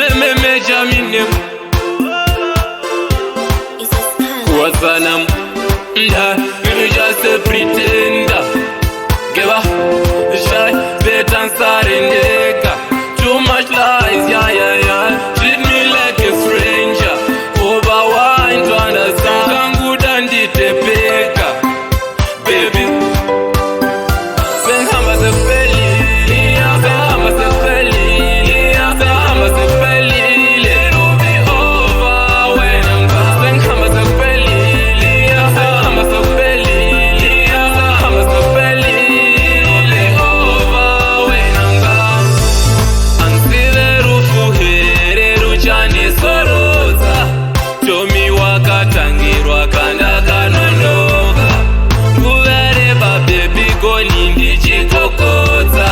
me jamine what's her name? You just a pretender. Give up, shy, bet and surrender. Too much lies, yeah. Treat me like a stranger. Overwine to understand. Tangu dandi tepeka, baby. Sengamba se feli, sengamba se feli, sengamba se feli. It'll be over when I'm gone. Sengamba se feli, sengamba se feli, sengamba se feli. It'll be over when I'm gone. Ansiveru fuhereru chani soroza. Chomi wakatangirwa kanda kanonoka. Kuvereba baby goli ndichikokodza.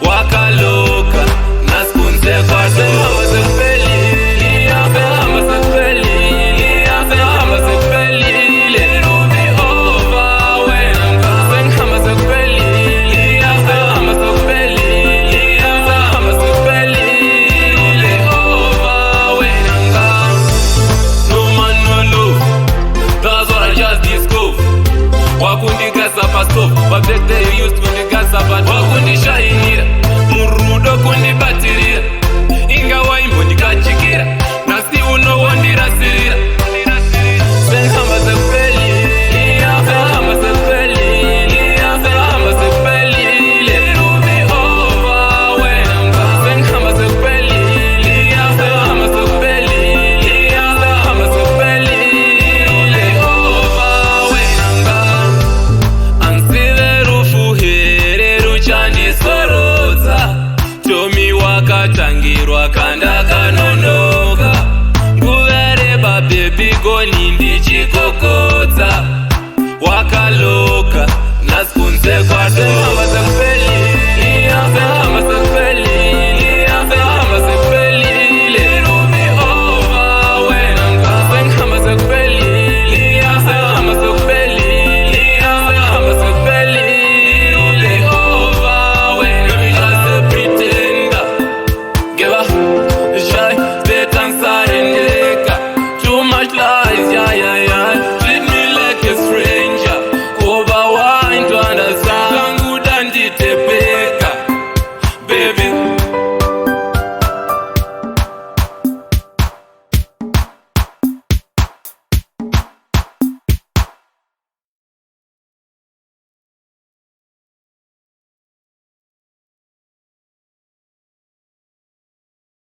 Wakaloka naskunze kwa sengamba se feli, sengamba se feli, sengamba se feli. It'll be over when I'm gone. Sengamba se feli, sengamba se feli, sengamba se feli. It'll be over when I'm gone. No man no love, that's what I just discovered. Wakundikasa pasof, but back then you used to kundikasa but wakundishainira, murudo kundibatirira. Ingawa imbo ndikachikira, nasi unowondirasirira. Sengamba se feli, sengamba se feli, sengamba se feli. It'll be over when I'm gone. Sengamba se feli, sengamba se feli, sengamba se feli. It'll be over when I'm gone. Ansiveru fuhereru chani soroza. Chomi wakatangirwa kanda kanonoka. Nguvereba baby goli ndichikokodza. Wakaloka